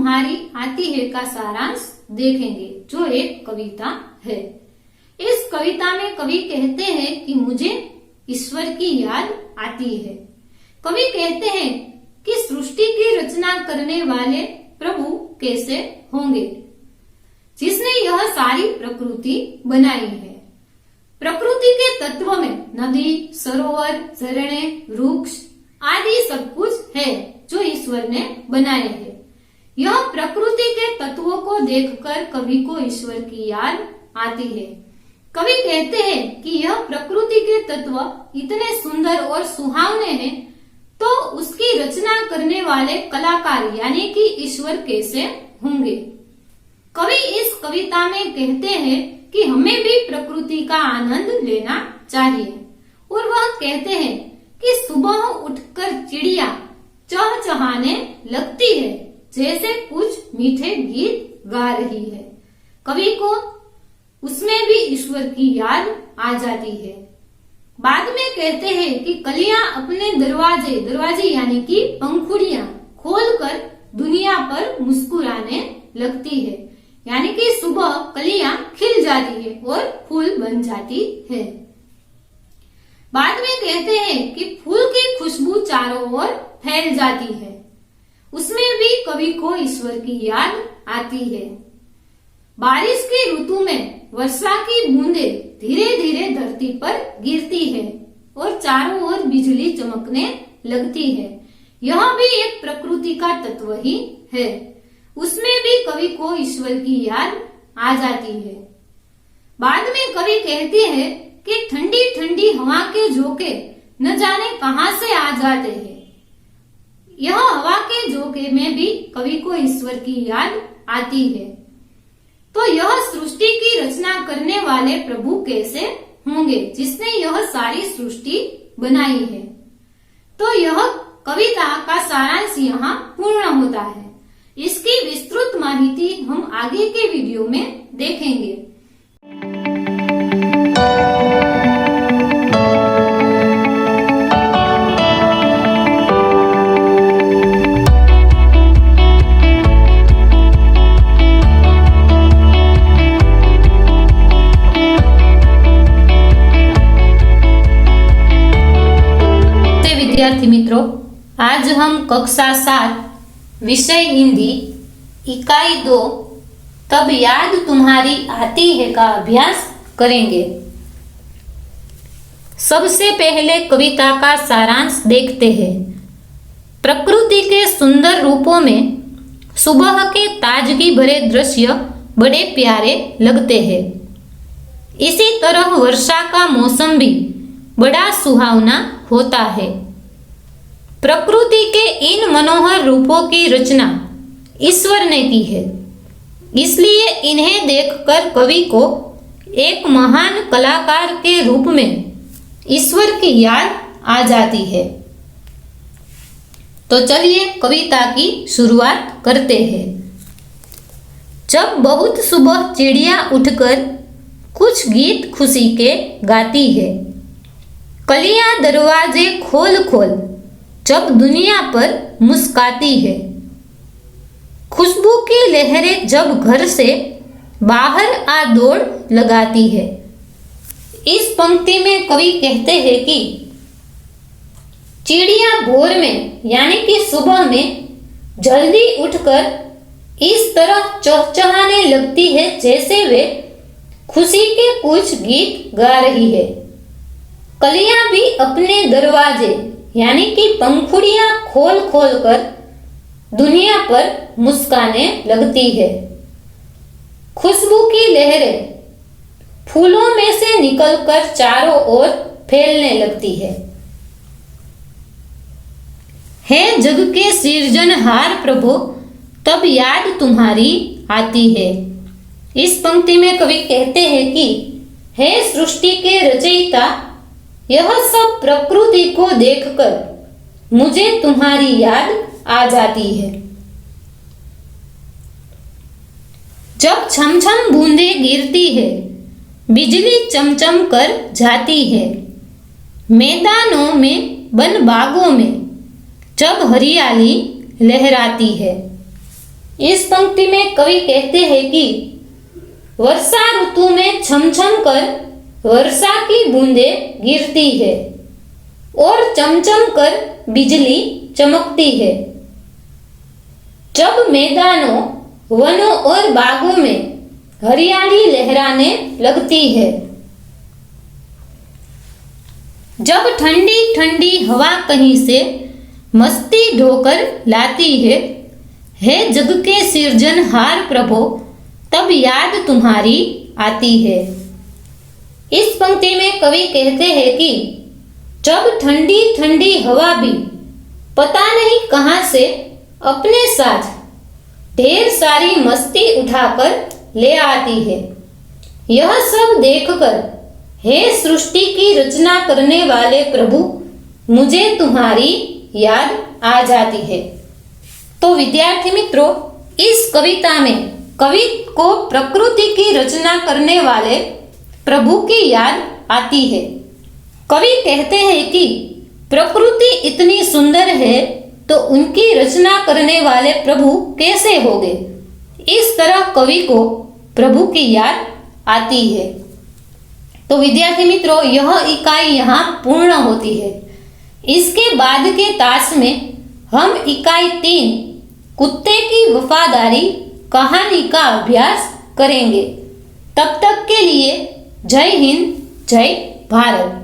तुम्हारी आती है का सारांश देखेंगे, जो एक कविता है। इस कविता में कवि कहते हैं कि मुझे ईश्वर की याद आती है। कवि कहते हैं कि सृष्टि की रचना करने वाले प्रभु कैसे होंगे, जिसने यह सारी प्रकृति बनाई है। प्रकृति के तत्व में नदी, सरोवर, झरने, वृक्ष आदि सब कुछ है जो ईश्वर ने बनाए हैं। यह प्रकृति के तत्वों को देखकर कवि को ईश्वर की याद आती है। कवि कहते हैं कि यह प्रकृति के तत्व इतने सुंदर और सुहावने हैं, तो उसकी रचना करने वाले कलाकार यानी कि ईश्वर कैसे होंगे। कवि इस कविता में कहते हैं कि हमें भी प्रकृति का आनंद लेना चाहिए, और वह कहते हैं कि सुबह उठकर चिड़िया चहचहाने लगती है जैसे कुछ मीठे गीत गा रही है। कवि को उसमें भी ईश्वर की याद आ जाती है। बाद में कहते हैं कि कलियां अपने दरवाजे यानी कि पंखुड़ियां खोलकर दुनिया पर मुस्कुराने लगती है, यानी कि सुबह कलियां खिल जाती है और फूल बन जाती है। बाद में कहते हैं कि फूल की खुशबू चारों ओर फैल जाती है। उसमें भी कवि को ईश्वर की याद आती है। बारिश की ऋतु में वर्षा की बूंदें धीरे धीरे धरती पर गिरती है और चारों ओर बिजली चमकने लगती है। यह भी एक प्रकृति का तत्व ही है। उसमें भी कवि को ईश्वर की याद आ जाती है। बाद में कवि कहते हैं कि ठंडी ठंडी हवा के झोंके न जाने कहां से आ जाते हैं। यह हवा के झोंके में भी कवि को ईश्वर की याद आती है। तो यह सृष्टि की रचना करने वाले प्रभु कैसे होंगे, जिसने यह सारी सृष्टि बनाई है। तो यह कविता का सारांश यहाँ पूर्ण होता है। इसकी विस्तृत माहिती हम आगे के वीडियो में देखेंगे। विद्यार्थी मित्रों, आज हम कक्षा 7 विषय हिंदी इकाई 2 तब याद तुम्हारी आती है का अभ्यास करेंगे। सबसे पहले कविता का सारांश देखते हैं। प्रकृति के सुंदर रूपों में सुबह के ताजगी भरे दृश्य बड़े प्यारे लगते हैं। इसी तरह वर्षा का मौसम भी बड़ा सुहावना होता है। प्रकृति के इन मनोहर रूपों की रचना ईश्वर ने की है, इसलिए इन्हें देखकर कवि को एक महान कलाकार के रूप में ईश्वर की याद आ जाती है। तो चलिए कविता की शुरुआत करते हैं। जब बहुत सुबह चिड़िया उठकर कुछ गीत खुशी के गाती है, कलियां दरवाजे खोल खोल जब दुनिया पर मुस्काती है, खुशबू की लहरें जब घर से बाहर आ दौड़ लगाती है। इस पंक्ति में कवि कहते हैं कि चिड़िया भोर में यानी कि सुबह में जल्दी उठकर इस तरह चहचहाने लगती है जैसे वे खुशी के कुछ गीत गा रही है। कलियां भी अपने दरवाजे यानी कि पंखुड़ियां खोल खोल कर दुनिया पर मुस्काने लगती है। खुशबू की लहरें फूलों में से निकलकर चारों ओर फैलने लगती है। हे जग के सृजनहार प्रभु, तब याद तुम्हारी आती है। इस पंक्ति में कवि कहते हैं कि हे सृष्टि के रचयिता, यह सब प्रकृति को देखकर मुझे तुम्हारी याद आ जाती है। जब छमछम बूंदें गिरती है, बिजली चमचम कर जाती है, मैदानों में वन बागों में जब हरियाली लहराती है, इस पंक्ति में कवि कहते हैं कि वर्षा ऋतु में छमछम कर वर्षा की बूंदें गिरती है और चमचम कर बिजली चमकती है। जब मैदानों, वनों और बागों में हरियाली लहराने लगती है, जब ठंडी ठंडी हवा कहीं से मस्ती ढोकर लाती है, हे जग के सृजनहार प्रभु, तब याद तुम्हारी आती है। इस पंक्ति में कवि कहते हैं कि जब ठंडी ठंडी हवा भी पता नहीं कहां से अपने साथ ढेर सारी मस्ती उठाकर ले आती है, यह सब देखकर हे सृष्टि की रचना करने वाले प्रभु, मुझे तुम्हारी याद आ जाती है। तो विद्यार्थी मित्रों, इस कविता में कवि को प्रकृति की रचना करने वाले प्रभु की याद आती है। कवि कहते हैं कि प्रकृति इतनी सुंदर है तो उनकी रचना करने वाले प्रभु कैसे होंगे। इस तरह कवि को प्रभु की याद आती है। तो विद्यार्थी मित्रों, यह इकाई यहाँ पूर्ण होती है। इसके बाद के तास में हम इकाई 3 कुत्ते की वफादारी कहानी का अभ्यास करेंगे। तब तक के लिए जय हिंद, जय भारत।